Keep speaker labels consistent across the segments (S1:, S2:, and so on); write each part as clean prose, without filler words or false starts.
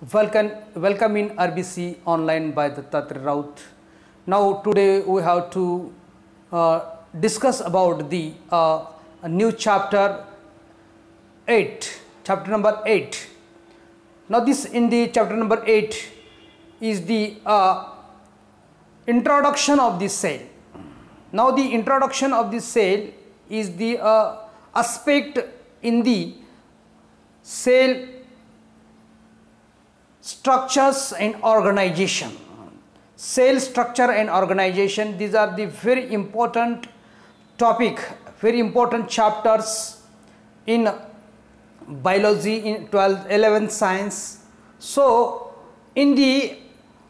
S1: Welcome in RBC online by Dattatreya Raut. Now today we have to discuss about the new chapter 8, chapter number 8. Now this in the chapter number 8 is the introduction of the cell. Now the introduction of the cell is the aspect in the cell structures and organization. Cell structure and organization, these are the very important topic, very important chapters in biology, in 12th 11th science. So in the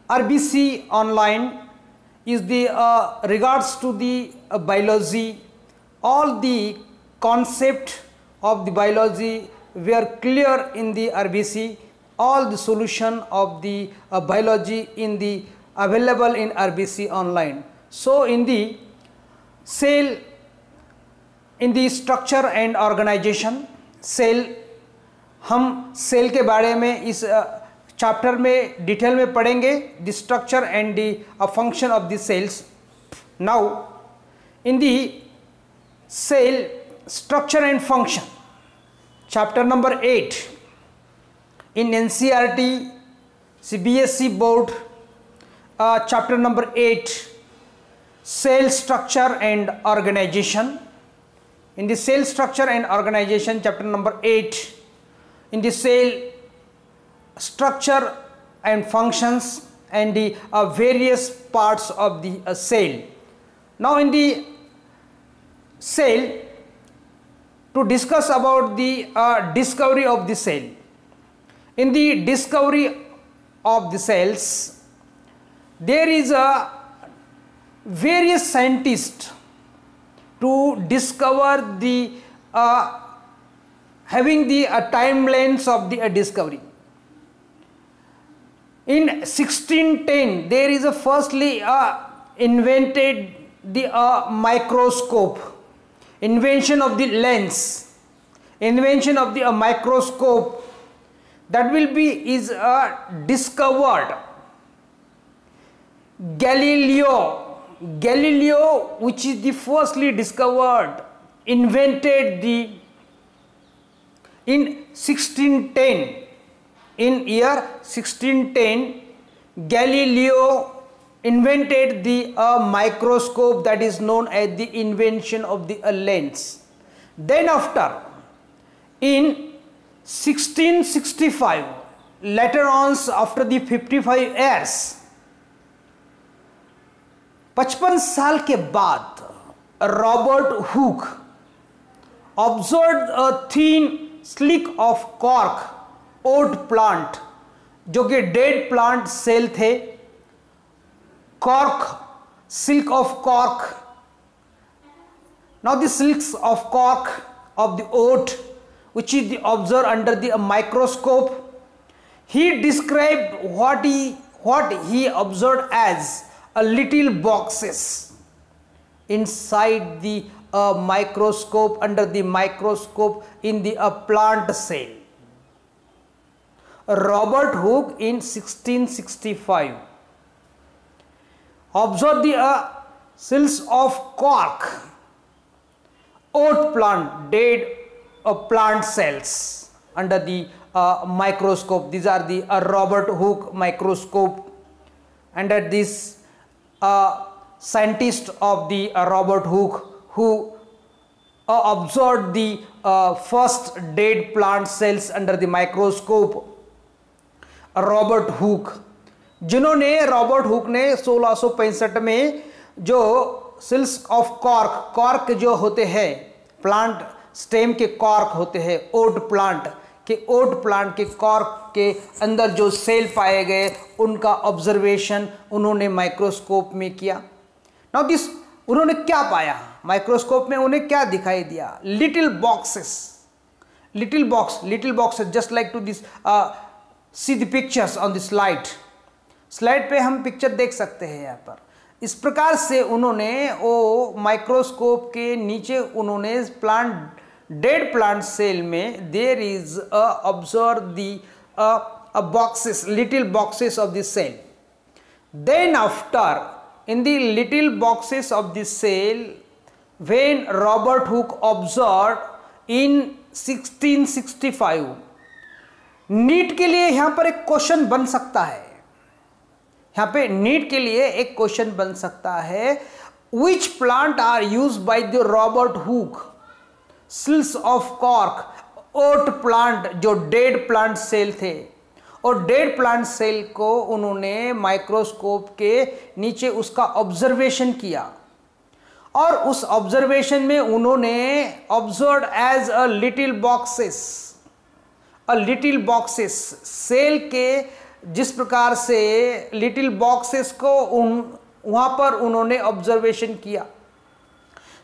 S1: RBC online is the regards to the biology, all the concept of the biology were clear in the RBC. All the solution of the biology in the available in RBC online. So in the cell, in the structure and organization, cell, हम cell के बारे में इस chapter में detail में पढ़ेंगे, the structure and the function of the cells. Now in the cell structure and function, chapter number 8 in NCERT CBSE board, chapter number 8, cell structure and organization. In the cell structure and organization, chapter number 8, in the cell structure and functions and the various parts of the cell. Now in the cell, to discuss about the discovery of the cell. In the discovery of the cells, there is a various scientists to discover the having the timelines of the discovery. In 1610, there is a firstly invented the microscope, invention of the lens, invention of the microscope. That will be is discovered Galileo, which is the firstly discovered, invented the in 1610, in year 1610 Galileo invented the microscope, that is known as the invention of the lens. Then after in 1665, later on after the 55 years, 55 साल के बाद Robert Hooke observed a thin slick of cork oat plant, जो कि dead plant cell थे, cork, silk of cork. Now the silks of cork of the oat, which is observed under the microscope, he described what he observed as a little boxes inside the microscope, under the microscope in the plant cell. Robert Hooke in 1665 observed the cells of cork oat plant, dead plant cells under the microscope. These are the Robert Hooke microscope. Under this scientist of the Robert Hooke, who observed the first dead plant cells under the microscope, Robert Hooke, जिन्होंने Robert Hooke ने 1665 में जो sales of cork, cork जो होते हैं plant stem के cork होते हैं, ओट प्लांट के कॉर्क के अंदर जो सेल पाए गए, उनका ऑब्जर्वेशन उन्होंने माइक्रोस्कोप में किया. नाउ दिस, उन्होंने क्या पाया माइक्रोस्कोप में, उन्हें क्या दिखाई दिया? Little box just like to this see the pictures on the slide पे हम पिक्चर देख सकते हैं यहाँ पर. इस प्रकार से उन्होंने वो माइक्रोस्कोप के नीचे उन्होंने डेड प्लांट सेल में there is observe the boxes, little boxes of the cell. Then after, in the little boxes of the cell, when Robert Hooke observed in 1665, NEET के लिए यहाँ पर एक क्वेश्चन बन सकता है, यहाँ पे नीट के लिए एक क्वेश्चन बन सकता है, which plant are used by the Robert Hooke? Cells of cork, ओट प्लांट, जो डेड प्लांट सेल थे, और डेड प्लांट सेल को उन्होंने माइक्रोस्कोप के नीचे उसका ऑब्जर्वेशन किया, और उस ऑब्जर्वेशन में उन्होंने observe as a little boxes cell के, जिस प्रकार से लिटिल बॉक्सेस को वहां पर उन्होंने ऑब्जर्वेशन किया.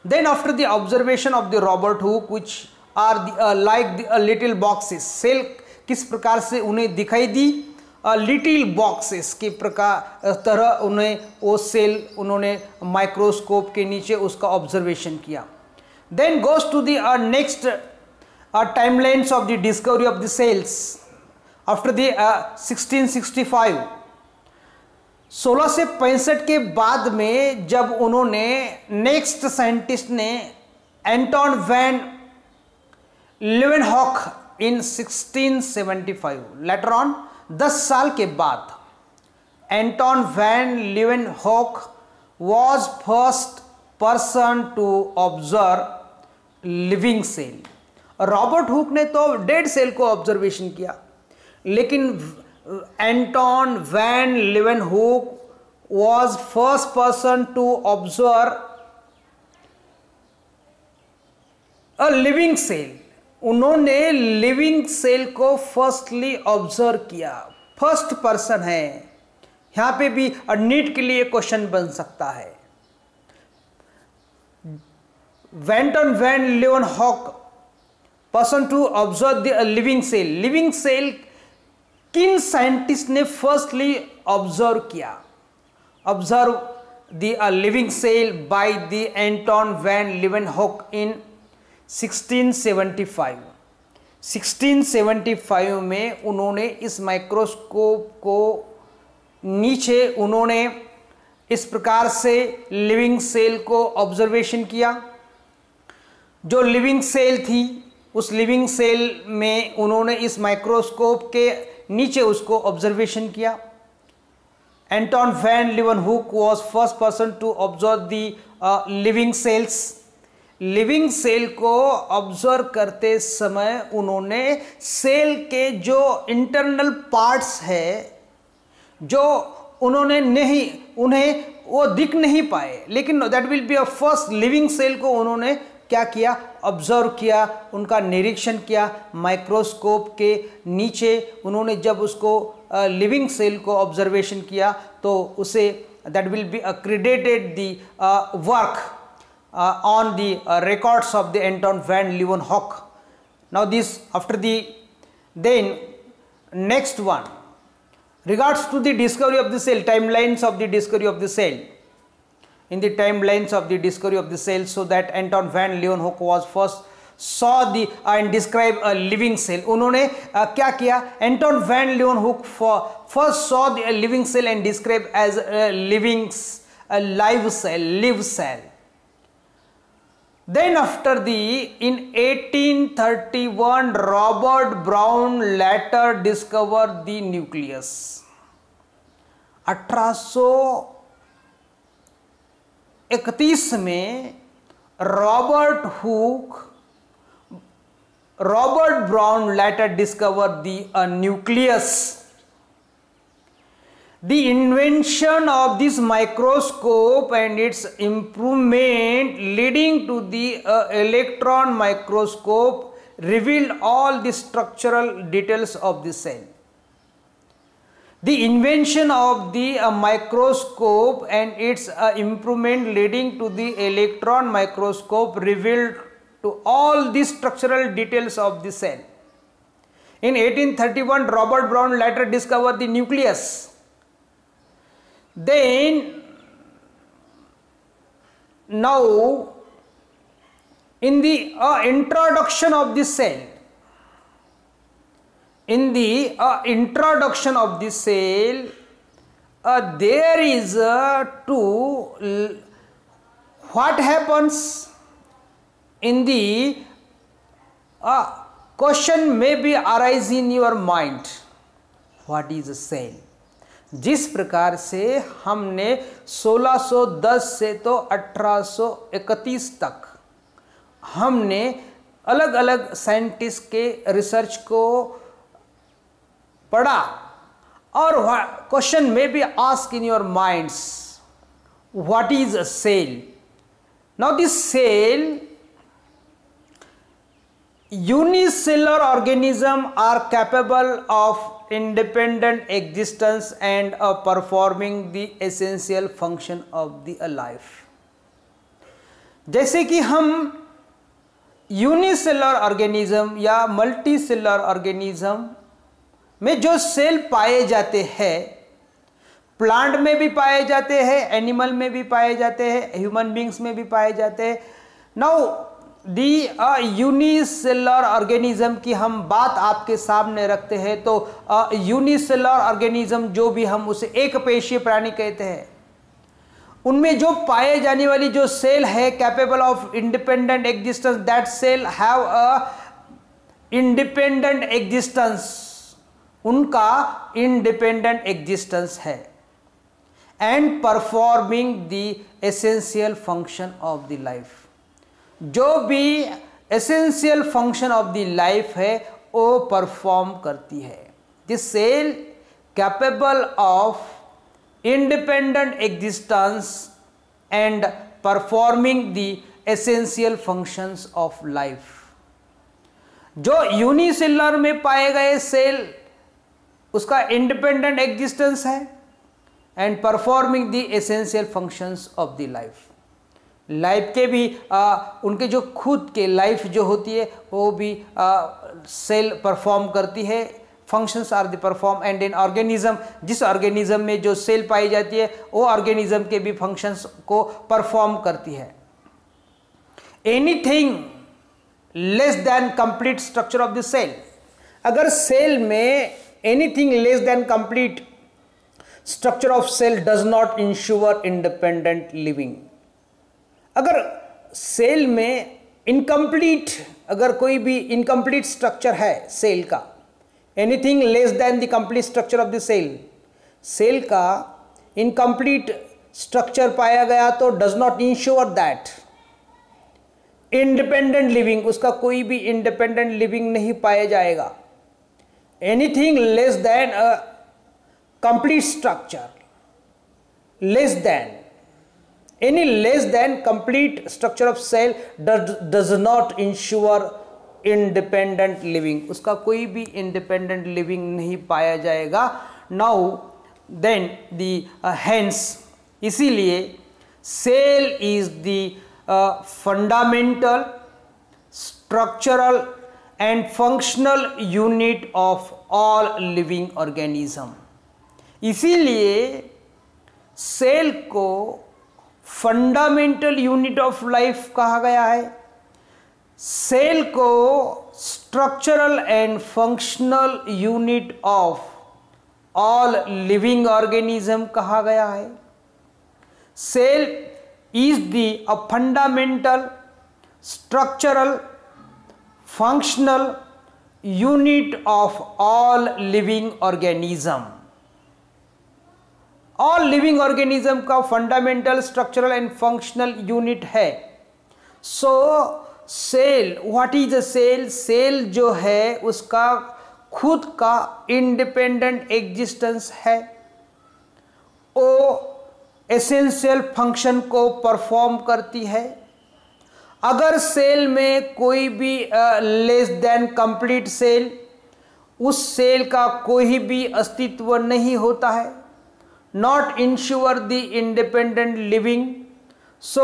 S1: Then after the observation of the Robert Hooke, which are like the little boxes, cell किस प्रकार से उन्हें दिखाई दी, लिटिल बॉक्सेस के प्रकार तरह उन्हें वो सेल उन्होंने माइक्रोस्कोप के नीचे उसका ऑब्जर्वेशन किया. Then goes to the next timelines of the discovery of the cells after the 1665. 1665 के बाद में जब उन्होंने नेक्स्ट साइंटिस्ट ने Anton van Leeuwenhoek in 1675, later on 10 साल के बाद Anton van Leeuwenhoek was first person to observe living cell. Robert Hooke ने तो डेड सेल को ऑब्जर्वेशन किया, लेकिन Anton van Leeuwenhoek was first person to observe a living cell. उन्होंने living cell को फर्स्टली ऑब्जर्व किया, फर्स्ट पर्सन है. यहां पे भी नीट के लिए क्वेश्चन बन सकता है. Anton van Leeuwenhoek person to observe the living cell. Living cell किन साइंटिस्ट ने फर्स्टली ऑब्जर्व किया? Observe the living cell by the Anton van Leeuwenhoek in 1675. 1675 में उन्होंने इस माइक्रोस्कोप को नीचे उन्होंने इस प्रकार से लिविंग सेल को ऑब्जर्वेशन किया. जो लिविंग सेल थी, उस लिविंग सेल में उन्होंने इस माइक्रोस्कोप के नीचे उसको ऑब्जर्वेशन किया. Anton van Leeuwenhoek was first person to observe the living cells. Living cell को ऑब्जर्व करते समय उन्होंने सेल के जो इंटरनल पार्ट्स है, जो उन्हें वो दिख नहीं पाए, लेकिन that will be a first living cell को उन्होंने क्या किया? ऑब्जर्व किया, उनका निरीक्षण किया माइक्रोस्कोप के नीचे. उन्होंने जब उसको लिविंग सेल को ऑब्जर्वेशन किया तो उसे that will be credited the work on the records of the Anton van Leeuwenhoek. Now this after the then next one regards to the discovery of the cell, timelines of the discovery of the cell. In the timelines of the discovery of the cell, so that Anton van Leeuwenhoek was first saw the and describe a living cell. उन्होंने क्या किया? Anton van Leeuwenhoek first saw the living cell and described as a live cell. Then after in 1831 Robert Brown later discovered the nucleus. 1831 में Robert Brown later discovered the nucleus. The invention of this microscope and its improvement leading to the electron microscope revealed all the structural details of the cell. The invention of the microscope and its improvement leading to the electron microscope revealed to all the structural details of the cell. In 1831 Robert Brown later discovered the nucleus. Then now in the introduction of the cell, in the introduction of the cell, there is what happens in the question may be arise in your mind, what is a cell? जिस प्रकार से हमने 1610 से तो 1831 तक हमने अलग अलग साइंटिस्ट के रिसर्च को पढ़ा, और क्वेश्चन में be ask in your minds, what is a cell? Now this cell, unicellular organisms are capable of independent existence and performing the essential function of the life. जैसे कि हम यूनिसेलर ऑर्गेनिज्म या multicellular organism में जो cell पाए जाते हैं, plant में भी पाए जाते हैं, एनिमल में भी पाए जाते हैं, ह्यूमन बींग्स में भी पाए जाते हैं. नाउ दी यूनिसेलर ऑर्गेनिज्म की हम बात आपके सामने रखते हैं, तो यूनिसेलर ऑर्गेनिज्म जो भी हम उसे एक पेशीय प्राणी कहते हैं, उनमें जो पाए जाने वाली जो सेल है capable of independent existence, that cell have a independent existence, उनका इंडिपेंडेंट एग्जिस्टेंस है, and performing the essential function of the life. जो भी essential function of the life है वो परफॉर्म करती है. This cell capable of independent existence and performing the essential functions of life. जो unicellular में पाए गए सेल, उसका इंडिपेंडेंट एग्जिस्टेंस है and performing the essential functions of the life. Life के भी उनके जो खुद के लाइफ जो होती है वो भी सेल परफॉर्म करती है. Functions are the perform and in organism, जिस ऑर्गेनिज्म में जो सेल पाई जाती है वो ऑर्गेनिज्म के भी फंक्शंस को परफॉर्म करती है. Anything less than complete structure of the cell, अगर सेल में anything less than complete structure of cell does not ensure independent living. अगर सेल में इनकम्प्लीट, अगर कोई भी इनकम्प्लीट स्ट्रक्चर है सेल का, anything less than the complete structure of the cell, cell का इनकम्प्लीट स्ट्रक्चर पाया गया तो does not ensure that independent living, उसका कोई भी इंडिपेंडेंट लिविंग नहीं पाया जाएगा. Anything less then a complete structure, less than any less than complete structure of cell does not ensure independent living, उसका कोई भी independent living नहीं पाया जाएगा. now then the hence, इसीलिए cell is the fundamental structural and functional unit of all living organism. इसीलिए cell को fundamental unit of life कहा गया है, सेल को structural and functional unit of all living organism कहा गया है. Cell is the fundamental structural functional unit of all living organism. All living organism का fundamental structural and functional unit है. So cell, what is a cell? Cell जो है उसका खुद का इंडिपेंडेंट एग्जिस्टेंस है, वो एसेंशियल फंक्शन को परफॉर्म करती है. अगर सेल में कोई भी लेस देन कंप्लीट सेल, उस सेल का कोई भी अस्तित्व नहीं होता है, not ensure the independent living. So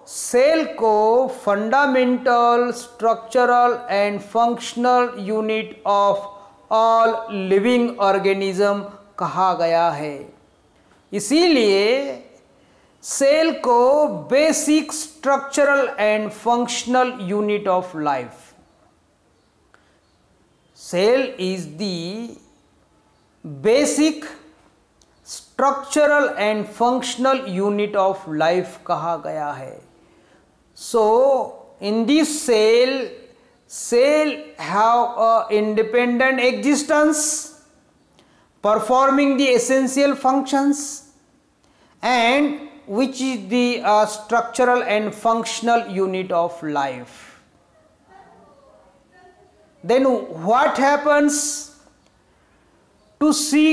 S1: cell को fundamental structural and functional unit of all living organism कहा गया है. इसीलिए सेल को basic structural and functional unit of life, cell is the basic structural and functional unit of life कहा गया है। So in this cell have a independent existence performing the essential functions and which is the structural and functional unit of life. Then what happens to see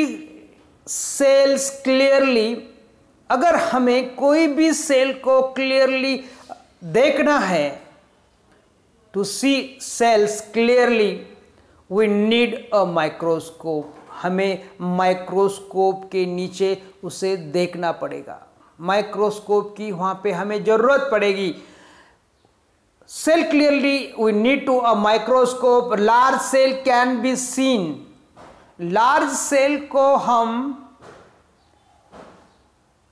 S1: cells clearly? अगर हमें कोई भी cell को clearly देखना है, to see cells clearly we need a microscope. हमें microscope के नीचे उसे देखना पड़ेगा, माइक्रोस्कोप की वहां पे हमें जरूरत पड़ेगी। Cell clearly we need to a microscope. Large cell can be seen. Large cell को हम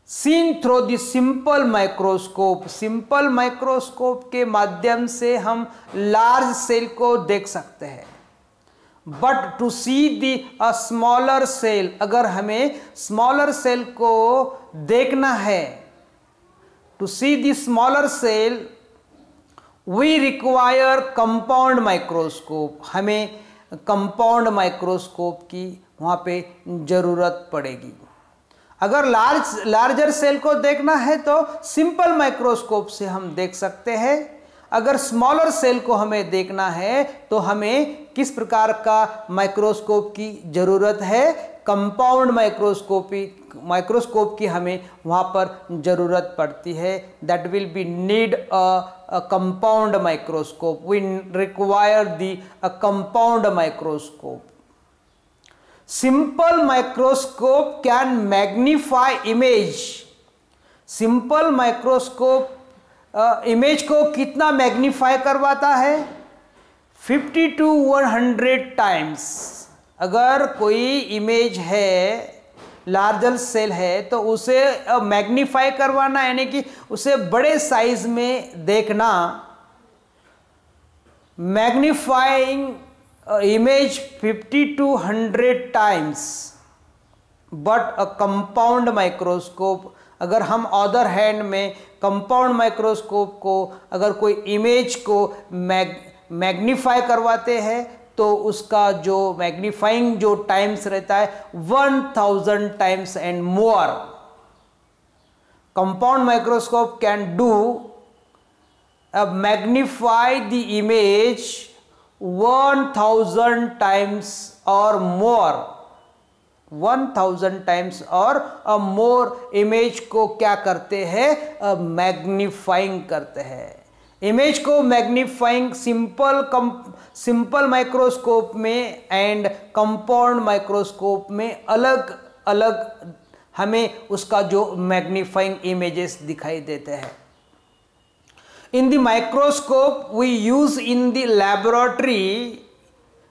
S1: seen through the simple microscope, simple microscope के माध्यम से हम लार्ज सेल को देख सकते हैं। But to see the smaller cell, अगर हमें स्मॉलर सेल को देखना है, to see the smaller cell we require compound microscope. हमें कंपाउंड माइक्रोस्कोप की वहाँ पे जरूरत पड़ेगी। अगर लार्जर सेल को देखना है तो सिंपल माइक्रोस्कोप से हम देख सकते हैं। अगर स्मॉलर सेल को हमें देखना है तो हमें किस प्रकार का माइक्रोस्कोप की जरूरत है? कंपाउंड माइक्रोस्कोप की हमें वहाँ पर जरूरत पड़ती है। That will be need a compound microscope. We require the compound microscope. Simple microscope can magnify image. Simple microscope image को कितना मैग्नीफाई करवाता है? 50 to 100 टाइम्स। अगर कोई इमेज है, लार्जर सेल है, तो उसे मैग्नीफाई करवाना यानी कि उसे बड़े साइज में देखना। Magnifying image 50 to 100 times, but a compound microscope, अगर हम अदर हैंड में कंपाउंड माइक्रोस्कोप को अगर कोई इमेज को मैग्नीफाई करवाते हैं तो उसका जो मैग्नीफाइंग जो टाइम्स रहता है 1000 times and more. Compound microscope can do magnify the image 1000 times or more। 1000 times और मोर इमेज को क्या करते हैं? मैग्नीफाइंग करते हैं। इमेज को मैग्नीफाइंग सिंपल माइक्रोस्कोप में एंड कंपाउंड माइक्रोस्कोप में अलग अलग हमें उसका जो मैग्नीफाइंग इमेजेस दिखाई देते हैं। In the microscope we use in the laboratory,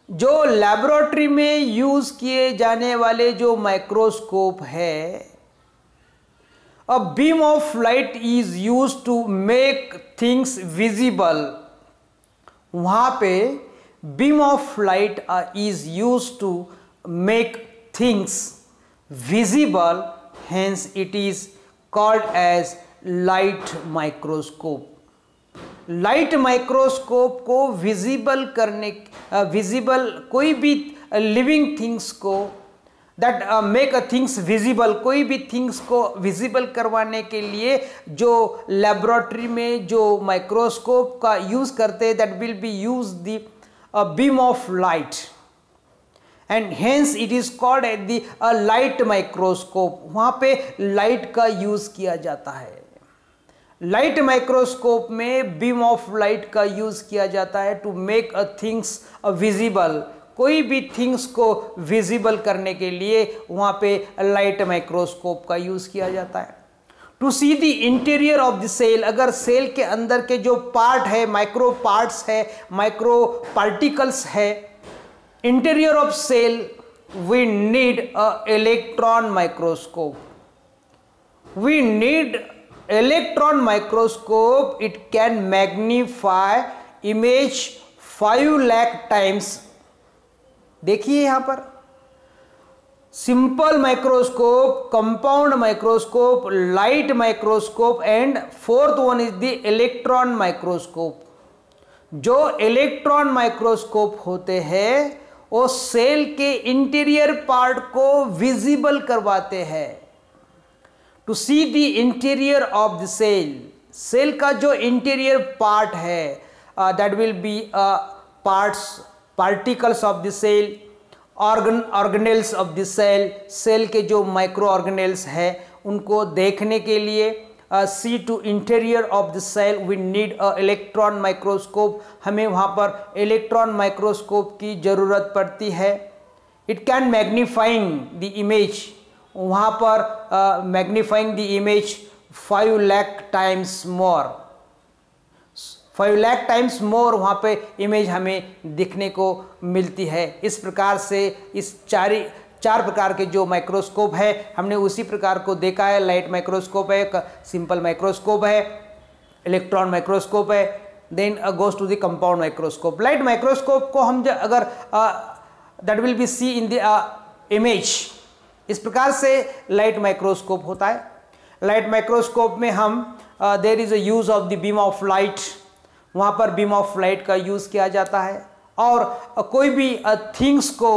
S1: जो लैबोरेटरी में यूज किए जाने वाले जो माइक्रोस्कोप है, a beam of light is use to make things visible. वहां पे beam of light is use to make things visible, hence it is called as light microscope. Light microscope को visible कोई भी लिविंग थिंग्स को that make a things visible, कोई भी things को visible करवाने के लिए जो लेबोरेटरी में जो माइक्रोस्कोप का यूज करते हैं, that will be use the beam of light and hence it is called the light microscope. वहां पे लाइट का यूज किया जाता है। लाइट माइक्रोस्कोप में बीम ऑफ लाइट का यूज किया जाता है to make a things visible. कोई भी थिंग्स को विजिबल करने के लिए वहां पे लाइट माइक्रोस्कोप का यूज किया जाता है। To see the interior of the cell, अगर सेल के अंदर के जो पार्ट है, माइक्रो पार्ट्स है, माइक्रो पार्टिकल्स है, interior of cell we need a electron microscope. We need electron microscope. It can magnify image 5 lakh times देखिए यहाँ पर simple microscope, compound microscope, light microscope and fourth one is the electron microscope. जो electron microscope होते हैं वो cell के interior part को visible करवाते हैं। To see the interior of the cell, cell का जो इंटीरियर पार्ट है that will be particles of the cell, organelles of the cell, cell के जो माइक्रो ऑर्गेनेल्स है उनको देखने के लिए see to interior of the cell we need a electron microscope. हमें वहाँ पर इलेक्ट्रॉन माइक्रोस्कोप की ज़रूरत पड़ती है। It can magnifying the image, वहाँ पर magnifying the image 5 lakh times more, 5 lakh times more वहाँ पे इमेज हमें दिखने को मिलती है। इस प्रकार से इस चार प्रकार के जो माइक्रोस्कोप है हमने उसी प्रकार को देखा है। लाइट माइक्रोस्कोप है, सिंपल माइक्रोस्कोप है, इलेक्ट्रॉन माइक्रोस्कोप है, then goes to the compound microscope. Light microscope को हम अगर that will be see in the image, इस प्रकार से लाइट माइक्रोस्कोप होता है। लाइट माइक्रोस्कोप में हम there is a use of the beam of light, वहाँ पर बीम ऑफ लाइट का यूज़ किया जाता है। और कोई भी थिंग्स को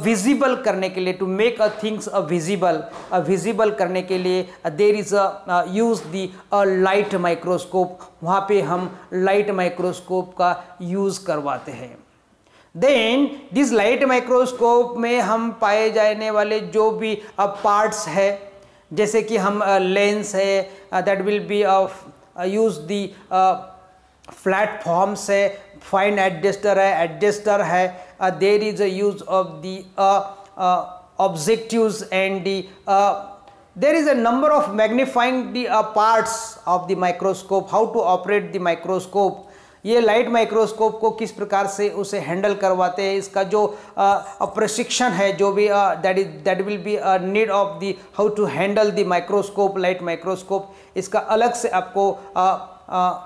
S1: विजिबल करने के लिए, to make a things visible करने के लिए there is a use the light microscope, वहाँ पे हम लाइट माइक्रोस्कोप का यूज़ करवाते हैं। देन दिस लाइट माइक्रोस्कोप में हम पाए जाने वाले जो भी पार्ट्स है, जैसे कि हम लेंस है that will be use the platforms है, फाइन एडजस्टर है, there is a use of the objectives and there is a number of magnifying the parts of the microscope, how to operate the microscope. ये light microscope को किस प्रकार से उसे handle करवाते हैं, इसका जो प्रशिक्षण है, जो भी that will be need of the how to handle the microscope, light microscope, इसका अलग से आपको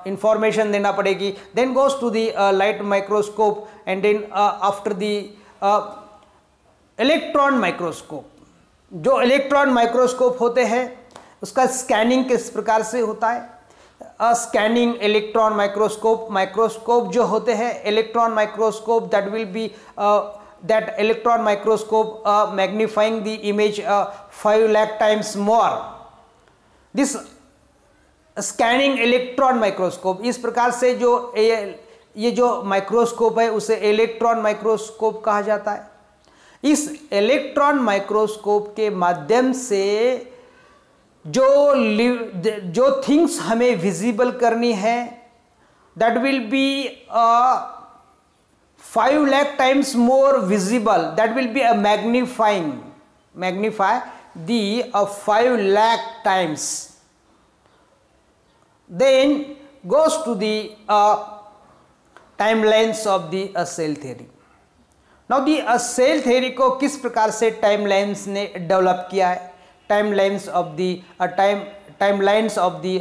S1: इंफॉर्मेशन देना पड़ेगी। Then goes to the light microscope and then after the electron microscope. जो इलेक्ट्रॉन माइक्रोस्कोप होते हैं उसका स्कैनिंग किस प्रकार से होता है। स्कैनिंग इलेक्ट्रॉन माइक्रोस्कोप जो होते हैं, electron microscope that will B that electron microscope magnifying the image 5 lakh times more. This scanning electron microscope, इस प्रकार से जो ये जो माइक्रोस्कोप है उसे इलेक्ट्रॉन माइक्रोस्कोप कहा जाता है। इस इलेक्ट्रॉन माइक्रोस्कोप के माध्यम से जो थिंग्स हमें विजिबल करनी है that will B 5 lakh times more visible, that will be a magnify the 5 lakh times. Then goes to the timelines of the cell theory. Now the cell theory को किस प्रकार से timelines ने develop किया है, timelines of the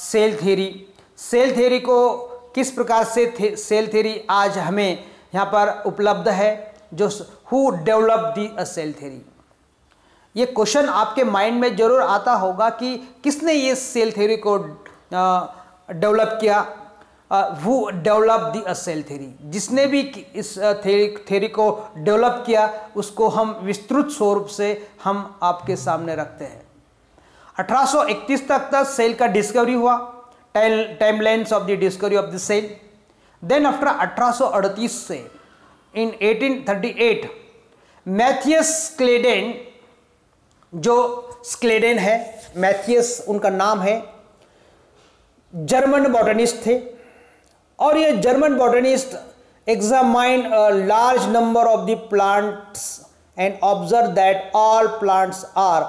S1: cell theory. Cell theory को किस प्रकार से सेल थ्योरी आज हमें यहाँ पर उपलब्ध है, जो who develop the cell theory. ये क्वेश्चन आपके माइंड में जरूर आता होगा कि किसने ये सेल थ्योरी को डेवलप किया, who develop the cell theory. जिसने भी इस थ्योरी को डेवलप किया उसको हम विस्तृत स्वरूप से हम आपके सामने रखते हैं। 1831 तक सेल का डिस्कवरी हुआ, timelines of the discovery of the cell. Then after 1838 से इन 1838 मैथियस क्लेडेन, जो स्क्लेडेन है, मैथियस उनका नाम है, जर्मन बॉटनिस्ट थे। और ये German botanist examine a large number of the plants and observe that all plants are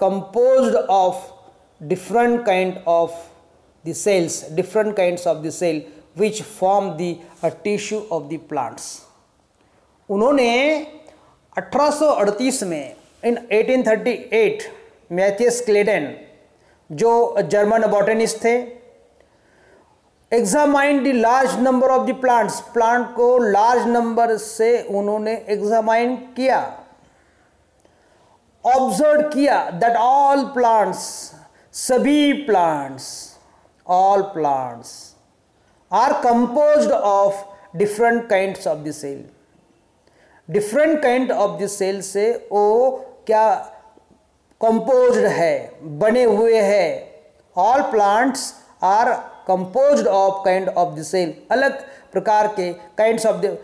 S1: composed of different kind of the cells, different kinds of the cell which form the tissue of the plants. उन्होंने 1838 में इन 1838 Matthias Schleiden जो German botanist थे, examine the large number of the plants, plant को large number से उन्होंने examine किया, observe किया that all plants, सभी plants, all plants are composed of different kinds of the cell. Different kind of the cell से वो क्या composed है, बने हुए हैं। All plants are composed of kind of the cell, अलग प्रकार के kinds of the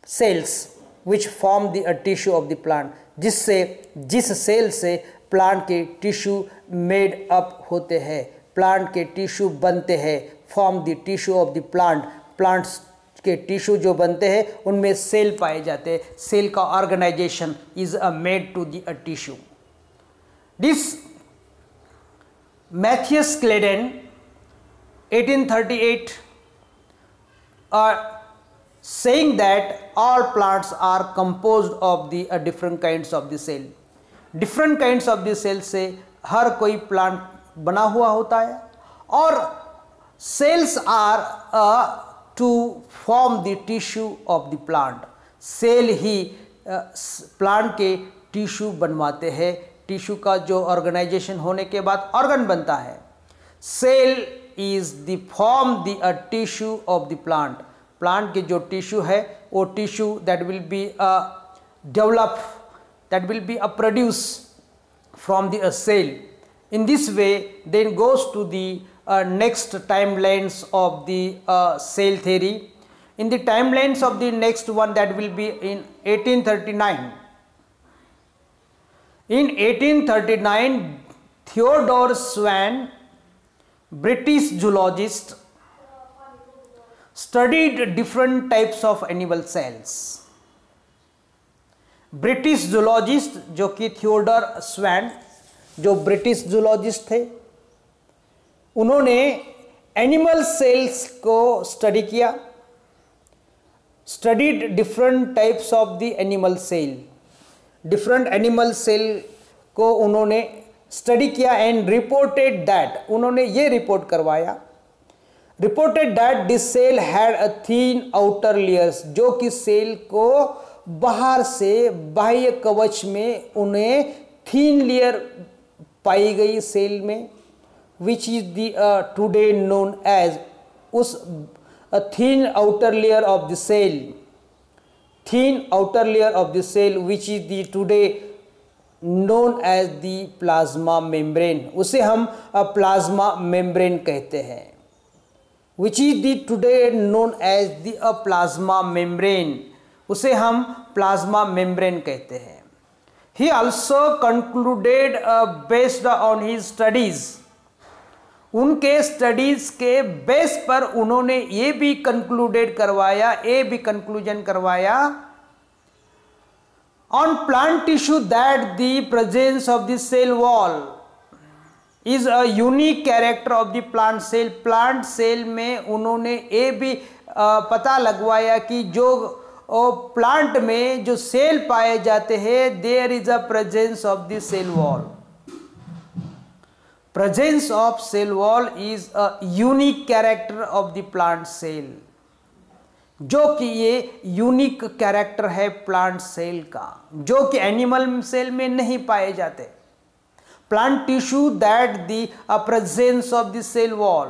S1: cells which form the tissue of the plant, जिस सेल से प्लांट के टिश्यू मेड अप होते हैं, प्लांट के टिश्यू बनते हैं, form the tissue of the plant. Plants के टिश्यू जो बनते हैं उनमें सेल पाए जाते हैं। सेल का organisation is made to the tissue. This Matthias Schleiden 1838 saying that all plants are composed of the different kinds of the cell। different kinds of the cell से हर कोई प्लांट बना हुआ होता है और cells are to form the tissue of the plant। Cell ही plant के tissue बनवाते हैं। टिश्यू का जो ऑर्गेनाइजेशन होने के बाद ऑर्गन बनता है। Cell is the form the tissue of the plant. Plant के जो टिश्यू है वो tissue that will be develop, that will be produce from the cell. In this way then goes to the next timelines of the cell theory। in the timelines of the next one, that will be in 1839। in 1839 Theodore Swan, British zoologist, studied different types of animal cells। British zoologist जो कि Theodor Schwann, जो British zoologist थे, उन्होंने animal cells को study किया। Studied different types of the animal cell. Different animal cell को उन्होंने study किया एंड रिपोर्टेड दैट, उन्होंने ये रिपोर्ट करवाया, reported that this cell had a thin outer layers, जो कि सेल को बाहर से बाह्य कवच में उन्हें थीन लेयर पाई गई सेल में, which is the today known as उस thin outer layer of the cell, thin outer layer of the cell which is the today known as the plasma membrane, उसे हम प्लाज्मा मेम्ब्रेन कहते हैं, which is the today known as the plasma membrane, उसे हम plasma membrane कहते हैं। He also concluded based on his studies, उनके studies के बेस पर उन्होंने ये भी कंक्लूडेड करवाया, ये भी कंक्लूजन करवाया on plant tissue that the presence of the cell wall is a unique character of the plant cell. Plant cell में उन्होंने ये भी पता लगवाया कि जो प्लांट में जो सेल पाए जाते हैं, there is a presence of the cell wall. Presence of cell wall is a unique character of the plant cell, जो कि ये यूनिक कैरेक्टर है प्लांट सेल का, जो कि एनिमल सेल में नहीं पाए जाते। Plant tissue that the presence of the cell wall,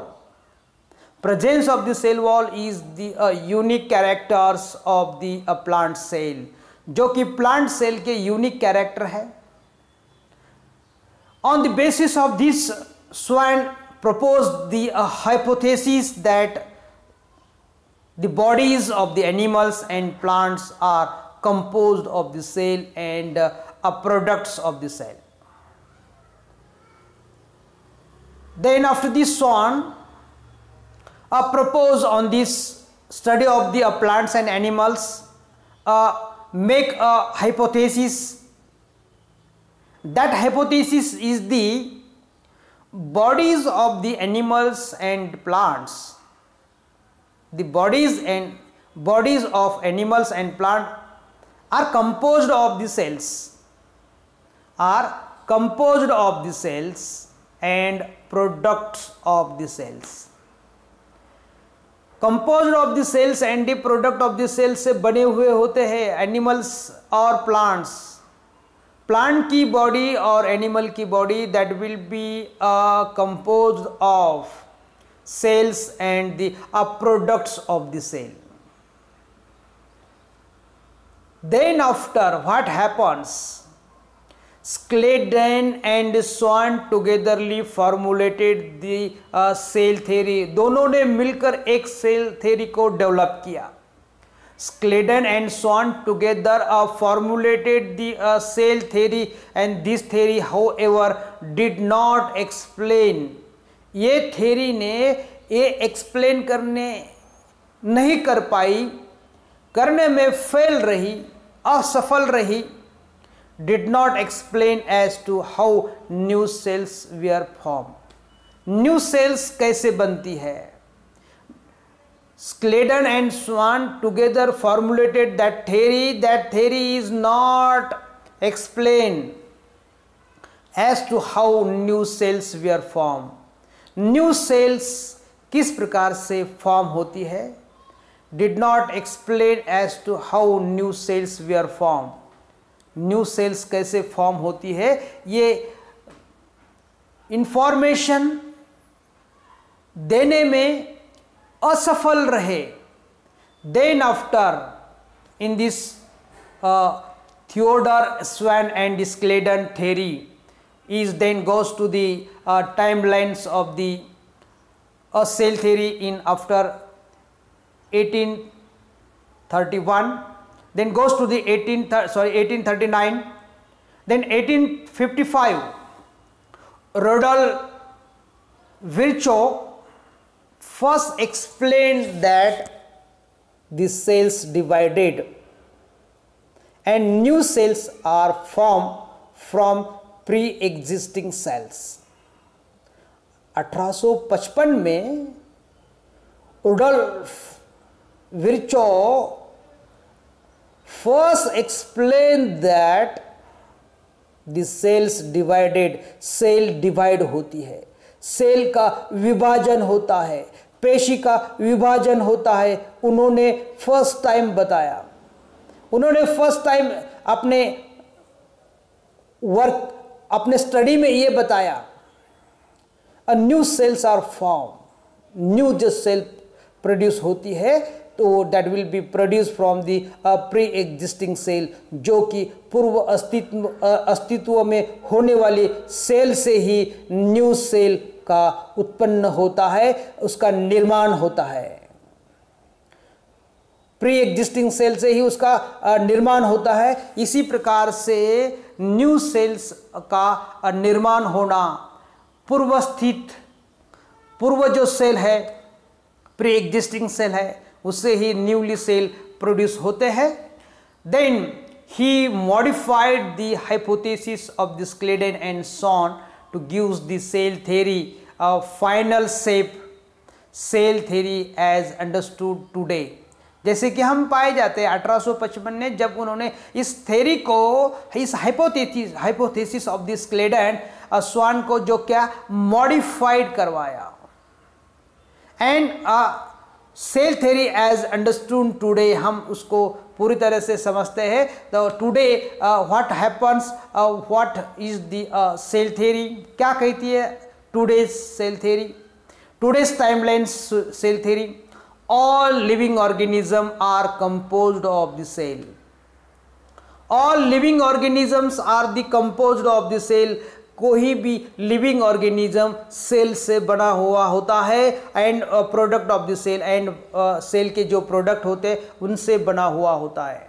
S1: presence of the cell wall is the unique characters of the plant cell, जो कि प्लांट सेल के यूनिक कैरेक्टर है। On the basis of this, Swan proposed the hypothesis that the bodies of the animals and plants are composed of the cell and products of the cell. Then after this, Swan proposed on this study of the plants and animals, make a hypothesis. That hypothesis is the bodies of the animals and plants, the bodies of animals and plant are composed of the cells, and products of the cells। Composed of the cells and the product of the cells से बने हुए होते हैं animals और plants. Plant की body और animal की body that will be composed of cells and the products of the cell. Then after what happens? Scladen and Swan togetherly formulated the cell theory. दोनों ने मिलकर एक सेल थ्योरी को develop किया। Scladen and Swan together formulated the cell theory, and this theory however did not explain, ये theory ने ये explain करने नहीं कर पाई, करने में फेल रही, असफल रही। Did not explain as to how new cells were form. New cells कैसे बनती है। Schleiden and Schwann together formulated that theory is not explain as to how new cells were form. New cells किस प्रकार से form होती है। Did not explain as to how new cells were form. New cells कैसे form होती है, ये information देने में असफल रहे। Then after in this Theodore swan and Schleiden theory is then goes to the timelines of the cell theory in after 1831, then goes to the 1839, then 1855 Rudolf Virchow first explained that the cells divided and new cells are formed from pre-existing cells। 1855 में Rudolf Virchow first explained that the cells divided, cell divide होती है, cell का विभाजन होता है, पेशी का विभाजन होता है। उन्होंने फर्स्ट टाइम बताया, उन्होंने फर्स्ट टाइम अपने वर्क, अपने स्टडी में ये बताया, a new cells are form, new जो सेल प्रोड्यूस होती है तो that will be produce from the pre existing cell, जो कि पूर्व अस्तित्व में होने वाली सेल से ही न्यू सेल का उत्पन्न होता है, उसका निर्माण होता है। प्री एग्जिस्टिंग सेल से ही उसका निर्माण होता है। इसी प्रकार से न्यू सेल्स का निर्माण होना, पूर्व जो सेल है, प्री एग्जिस्टिंग सेल है, उससे ही न्यूली सेल प्रोड्यूस होते हैं। Then he modified the hypothesis of the Schleiden and Schwann to gives the cell theory a final shape, cell theory as understood today. जैसे कि हम पाए जाते हैं 1855 ने जब उन्होंने इस थ्योरी को, इस hypothesis of the Schleiden Schwann को जो क्या मॉडिफाइड करवाया, and cell theory as understood today, हम उसको पूरी तरह से समझते हैं। तो today what happens, what is the cell theory, क्या कहती है today's cell theory, today's timeline cell theory. All living organisms are composed of the cell. All living organisms are the composed of the cell. कोई भी living organism cell से बना हुआ होता है, and product of the cell, and cell के जो product होते हैं उनसे बना हुआ होता है।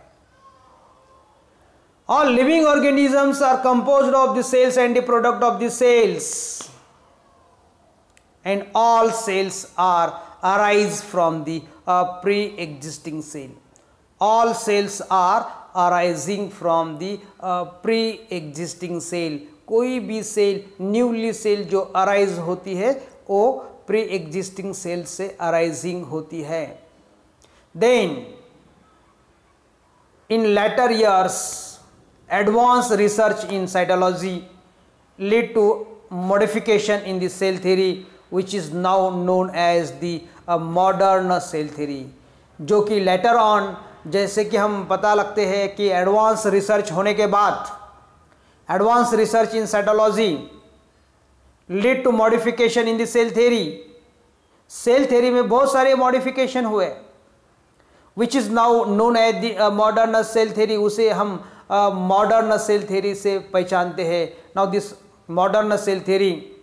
S1: All living organisms are composed of the cells and the product of the cells, and all cells are arise from the pre-existing cell. All cells are arising from the pre-existing cell. कोई भी cell, newly cell जो arise होती है वो pre existing cell से arising होती है। Then in later years advance research in cytology lead to modification in the cell theory, which is now known as the modern cell theory, जो कि later on, जैसे कि हम पता लगते हैं कि एडवांस रिसर्च होने के बाद, advance research in cytology lead to modification in the cell theory. Cell theory में बहुत सारे मॉडिफिकेशन हुए, which is now known as the modern cell theory. उसे हम मॉडर्न सेल थ्योरी से पहचानते हैं। Now this modern cell theory,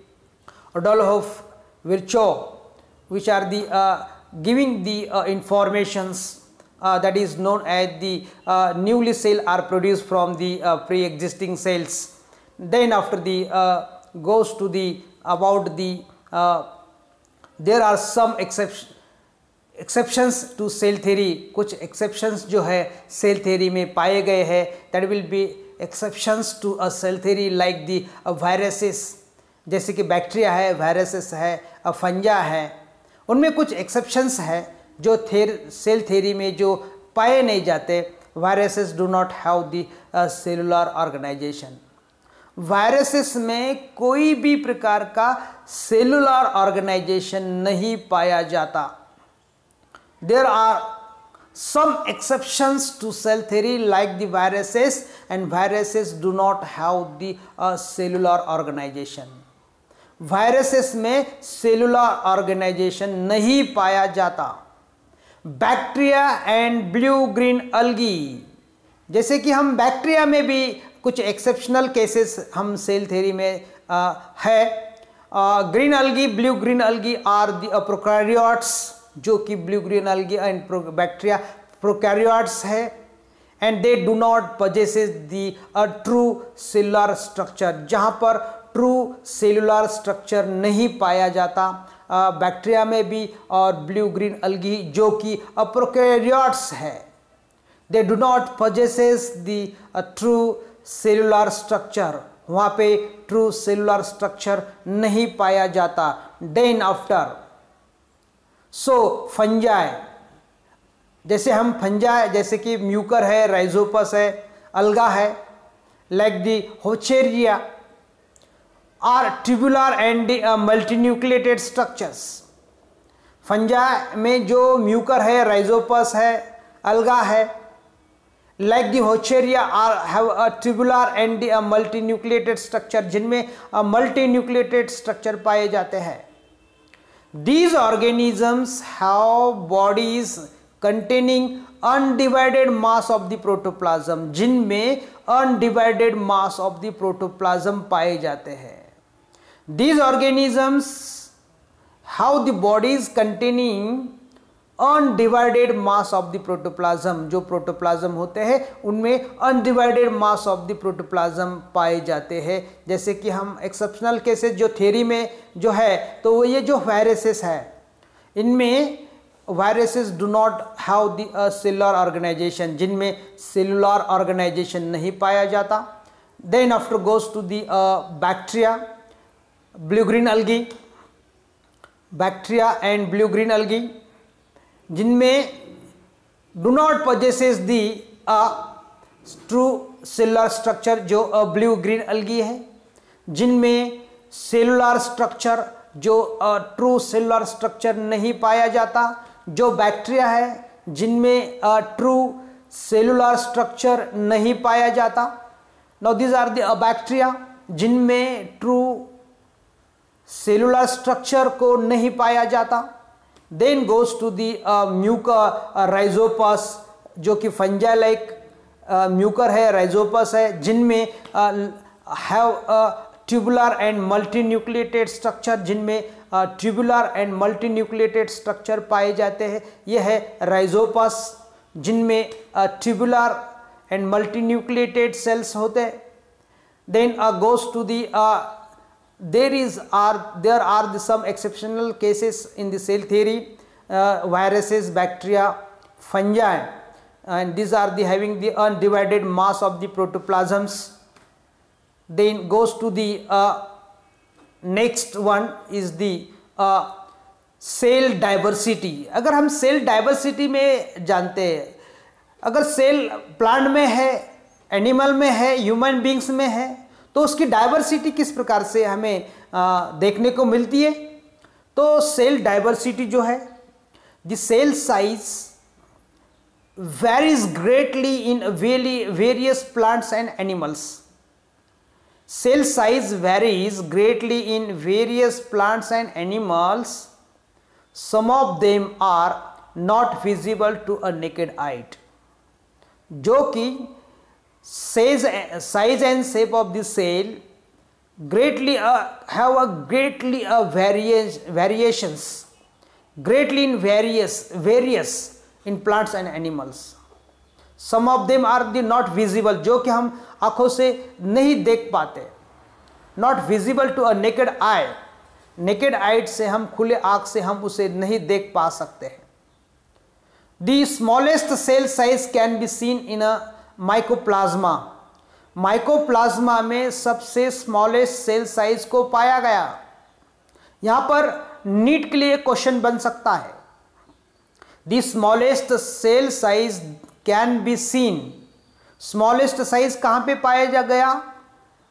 S1: Adolf Virchow, which are the giving the informations that is known as the newly cell are produced from the pre-existing cells. Then after the goes to the about the there are some exceptions to cell theory. कुछ exceptions जो है cell theory में पाए गए हैं, that will be exceptions to a cell theory like the viruses, जैसे कि bacteria है, वायरसेस है, फंजा है। उनमें कुछ एक्सेप्शंस है जो सेल थ्योरी में जो पाए नहीं जाते। Viruses do not have the cellular organisation. Viruses में कोई भी प्रकार का सेलुलर ऑर्गेनाइजेशन नहीं पाया जाता। There are some exceptions to cell theory like the viruses, and viruses do not have the cellular organization. Viruses में सेलुलर ऑर्गेनाइजेशन नहीं पाया जाता। Bacteria and blue green algae, जैसे कि हम बैक्टीरिया में भी कुछ एक्सेप्शनल केसेस हम सेल थ्योरी में है। Green algae, blue green algae are the prokaryotes, जो कि blue green algae and bacteria prokaryotes है, and they do not possesses the true cellular structure, जहाँ पर ट्रू सेलुलर स्ट्रक्चर नहीं पाया जाता बैक्टीरिया में भी। और ब्लू ग्रीन अलगी जो कि प्रोकैरियोट्स है, they do not possesses the true cellular structure, वहाँ पे ट्रू सेलुलर स्ट्रक्चर नहीं पाया जाता। देन आफ्टर सो फंजाई, जैसे हम फंजाई जैसे कि म्यूकर है, राइजोपस है, अलगा है, like the Vaucheria are tubular and multinucleated structures. Fungi में जो म्यूकर है, राइजोपस है, अलगा है, like the Vaucheria are have a tubular and multinucleated structure, जिनमें मल्टीन्यूक्लिएटेड स्ट्रक्चर पाए जाते हैं। These organisms have bodies containing undivided mass of the protoplasm, जिनमें undivided mass of the protoplasm पाए जाते हैं। These organisms have the bodies containing undivided mass of the protoplasm, जो protoplasm होते हैं उनमें undivided mass of the protoplasm पाए जाते हैं। जैसे कि हम एक्सेप्शनल केसेस जो थ्योरी में जो है, तो ये जो वायरसेस है, इनमें viruses do not have the cellular organisation, जिनमें सेलुलर ऑर्गेनाइजेशन नहीं पाया जाता। Then after goes to the bacteria, blue green algae, bacteria and blue green algae, जिनमें do not possesses the true cellular structure, जो blue green algae है, जिनमें cellular structure जो true cellular structure नहीं पाया जाता। जो बैक्टीरिया है जिनमें ट्रू सेलुलर स्ट्रक्चर नहीं पाया जाता। Now these are the bacteria जिनमें ट्रू सेलुलर स्ट्रक्चर को नहीं पाया जाता। Then goes to the mucor rhizopus, जो कि फंजाई लाइक म्यूकर है, राइजोपस है, जिनमें have tubular and multinucleated structure, जिनमें ट्यूबुलर एंड मल्टीन्यूक्लिएटेड स्ट्रक्चर पाए जाते हैं। यह है राइजोपस, जिनमें ट्यूबुलर एंड मल्टीन्यूक्लिएटेड सेल्स होते हैं। Then goes to the there are some exceptional cases in the cell theory, viruses, bacteria, fungi, and these are the having the undivided mass of the protoplasms. Then goes to the next one is the cell diversity. अगर हम cell diversity में जानते हैं, अगर cell plant में है, animal में है, ह्यूमन बींग्स में है, तो उसकी डाइवर्सिटी किस प्रकार से हमें देखने को मिलती है। तो सेल डाइवर्सिटी जो है the cell size varies greatly in various plants and animals. Cell size varies greatly in various plants and animals. Some of them are not visible to a naked eye. जो कि size and shape of the cell greatly have a variations greatly in various in plants and animals. Some of them are the not visible, जो कि हम आंखों से नहीं देख पाते, not visible to a naked eye. naked eye से हम खुले आंख से हम उसे नहीं देख पा सकते हैं. The smallest cell size can be seen in a mycoplasma. Mycoplasma में सबसे स्मॉलेस्ट सेल साइज को पाया गया. यहां पर नीट के लिए क्वेश्चन बन सकता है. The smallest cell size can be seen. Smallest size कहां पे पाया जा गया?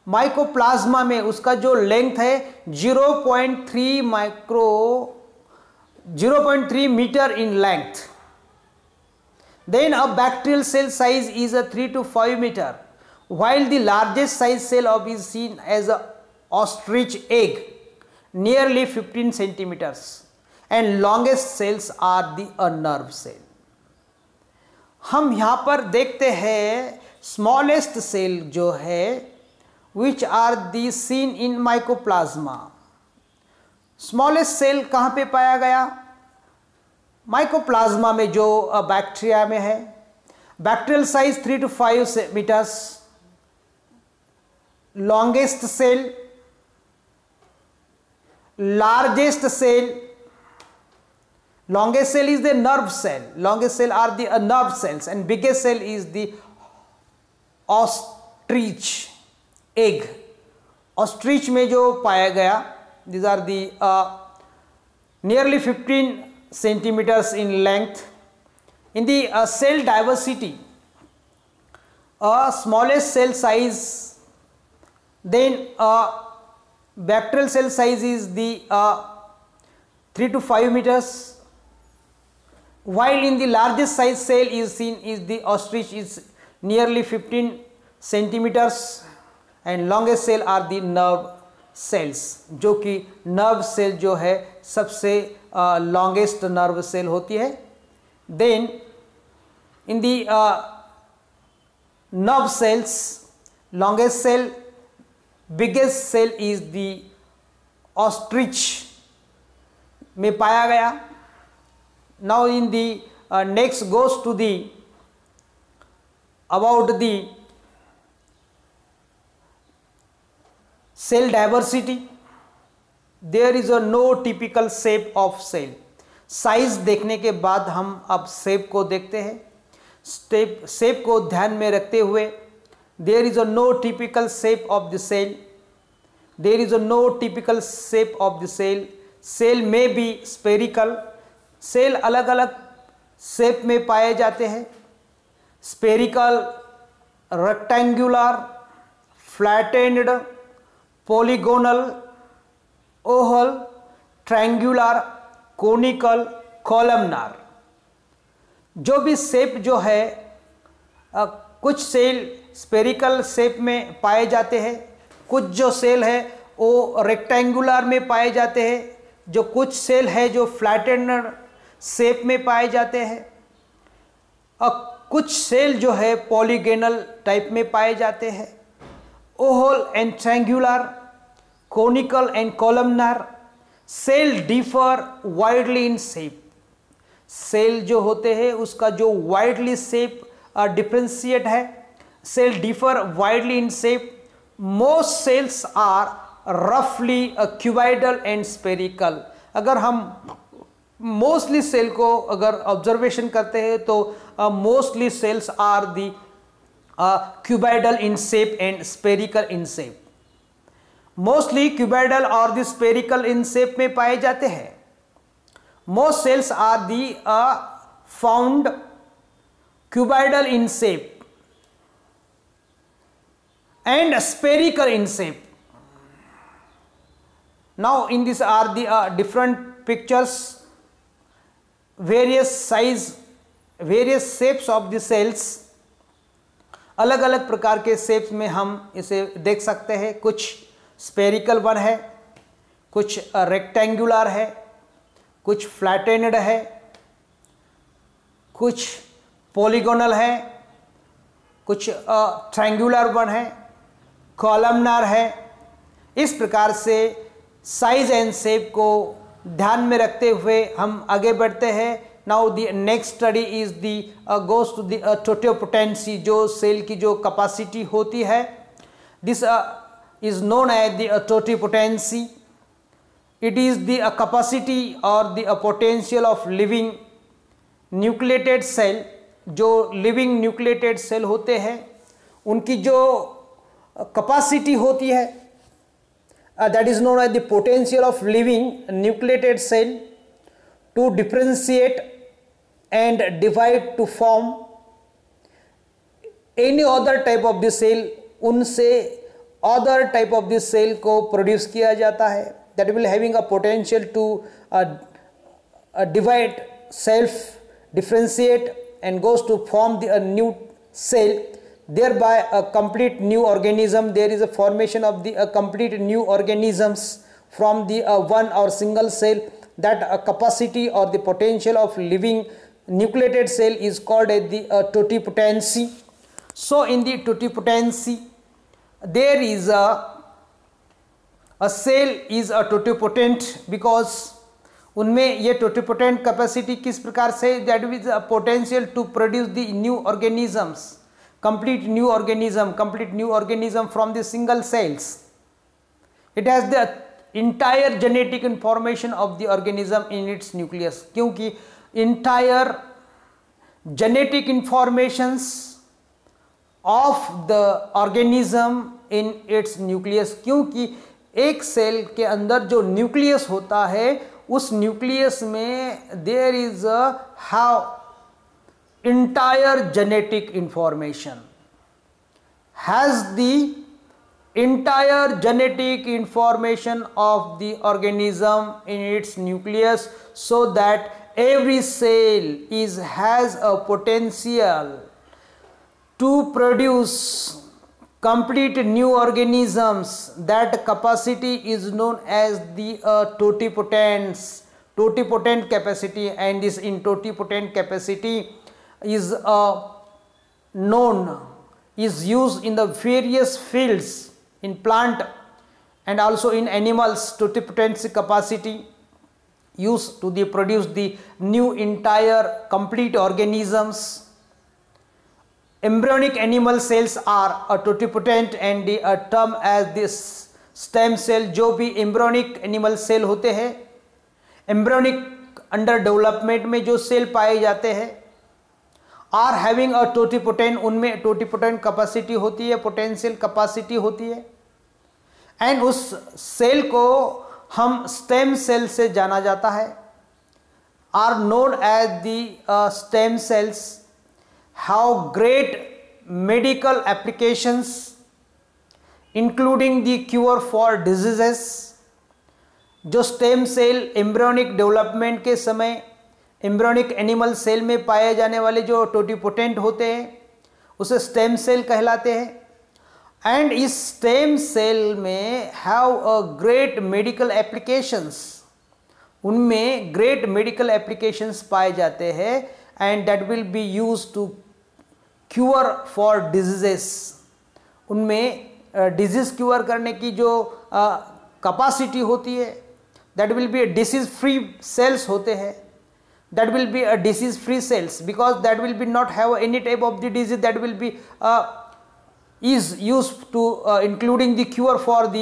S1: माइकोप्लाज्मा में. उसका जो लेंथ है 0.3 metre in length. Then a bacterial cell size is a 3 to 5 metre. While the largest size cell of is seen as a ostrich egg, nearly 15 centimeters, and longest cells are the nerve cell. हम यहाँ पर देखते हैं smallest cell जो है which are the seen in mycoplasma. smallest cell कहाँ पे पाया गया? माइकोप्लाज्मा में जो बैक्टीरिया में है. Bacterial size 3 to 5 meters. longest cell, largest cell. Longest cell is the nerve cell. Longest cell are the nerve cells, and biggest cell is the ostrich egg. Ostrich में जो पाया गया, these are the nearly 15 centimeters in length. In the cell diversity, smallest cell size, then bacterial cell size is the 3 to 5 meters, while in the largest size cell is seen is the ostrich is nearly 15 centimeters, and longest cell are the nerve cells, जो कि nerve cell जो है सबसे longest nerve cell होती है. then in the nerve cells, longest cell, biggest cell is the ostrich में पाया गया. now in the next goes to the about the cell diversity. there is a no typical shape of cell. Size देखने के बाद हम अब shape को देखते हैं. शेप को ध्यान में रखते हुए, there is a no typical shape of the cell. there is a no typical shape of the cell. cell may be spherical. Cell अलग अलग शेप में पाए जाते हैं. spherical, rectangular, flattened, polygonal, oval, triangular, conical, columnar. जो भी shape जो है, कुछ सेल स्पेरिकल शेप में पाए जाते हैं, कुछ जो सेल है वो रेक्टेंगुलर में पाए जाते हैं, जो कुछ सेल है जो फ्लैटेंड शेप में पाए जाते हैं, और कुछ सेल जो है पॉलीगोनल टाइप में पाए जाते हैं. Oval and triangular, conical and columnar. Cell differ widely in shape. Cell जो होते हैं उसका जो वाइडली शेप डिफरेंशिएट है. Cell differ widely in shape. Most cells are रफली क्यूबाइडल एंड स्पेरिकल. अगर हम मोस्टली सेल को अगर ऑब्जर्वेशन करते हैं तो mostly cells are the cuboidal in shape and spherical in shape. Mostly cuboidal और दी स्पेरिकल इन शेप में पाए जाते हैं. Most cells are the found cuboidal in shape and spherical in shape. Now in this are the different pictures. Various size, various shapes of the cells, अलग अलग प्रकार के shapes में हम इसे देख सकते हैं। कुछ स्पेरिकल वन है, कुछ रेक्टेंगुलर है, कुछ फ्लैटेंड है, कुछ पॉलीगोनल है, कुछ ट्रायंगुलर वन है, कॉलमनार है। इस प्रकार से साइज एंड शेप को ध्यान में रखते हुए हम आगे बढ़ते हैं। Now the next study is the goes to the totipotency, जो सेल की जो कैपेसिटी होती है, this is known as the totipotency. It is the capacity और the potential of living nucleated cell. जो लिविंग न्यूक्लिएटेड सेल होते हैं उनकी जो कैपेसिटी होती है, that is known as the potential of living nucleated cell to differentiate and divide to form any other type of the cell। उनसे other type of the cell को produce किया जाता है, that will having a potential to divide, self differentiate and goes to form a new cell, thereby a complete new organism। There is a formation of the complete new organisms from the one or single cell। That capacity or the potential of living nucleated cell is called as the totipotency। So in the totipotency there is a cell is a totipotent because उनमें ये totipotent capacity किस प्रकार से, that is a potential to produce the new organisms, complete new organism from the single cells। it has the entire genetic information of the organism in its nucleus, क्योंकि entire genetic informations of the organism in its nucleus। क्योंकि एक cell के अंदर जो nucleus होता है उस nucleus में there is how entire genetic information, has the entire genetic information of the organism in its nucleus, so that every cell has a potential to produce complete new organisms। That capacity is known as the totipotent capacity, and this in totipotent capacity is used in the various fields in plant and also in animals। Totipotency capacity used to produce the new entire complete organisms। Embryonic animal cells are a totipotent and a term as this stem cell। जो भी embryonic animal cell होते हैं, embryonic under development में जो cell पाए जाते हैं, are having a totipotent, उनमें टोटिपोटेंट कैपेसिटी होती है, पोटेंशियल कैपेसिटी होती है। एंड उस सेल को हम स्टेम सेल से जाना जाता है, are known as the stem cells. How great medical applications including the cure for diseases. जो स्टेम सेल एम्ब्रियोनिक डेवलपमेंट के समय एम्ब्रियोनिक एनिमल सेल में पाए जाने वाले जो टोटिपोटेंट होते हैं उसे स्टेम सेल कहलाते हैं। एंड इस स्टेम सेल में have a great medical applications, उनमें ग्रेट मेडिकल एप्लीकेशंस पाए जाते हैं। And that will be use to cure for diseases. उनमें डिजीज क्यूर करने की जो कैपेसिटी होती है, that will be disease free cells होते हैं। that will be a disease free cells because that will be not have any type of the disease, that will be is used to including the cure for the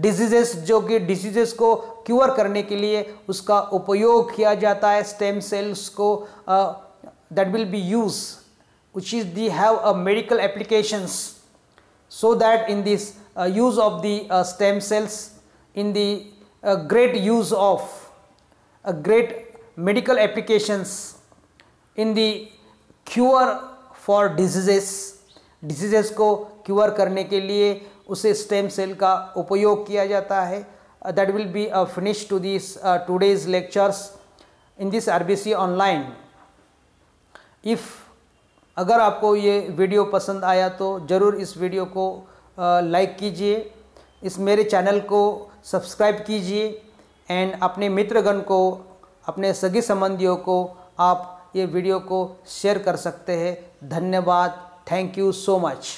S1: diseases, जो कि diseases को cure करने के लिए उसका उपयोग किया जाता है। stem cells को that will be used, which is the have a medical applications, so that in this use of the stem cells, in the great use of a great medical applications in the cure for diseases को cure करने के लिए उसे stem cell का उपयोग किया जाता है। that will be a finish to this today's lectures। in this RBC online. If अगर आपको ये वीडियो पसंद आया तो ज़रूर इस वीडियो को लाइक कीजिए, इस मेरे चैनल को सब्सक्राइब कीजिए एंड अपने मित्रगण को, अपने सगे संबंधियों को आप ये वीडियो को शेयर कर सकते हैं। धन्यवाद। Thank you so much.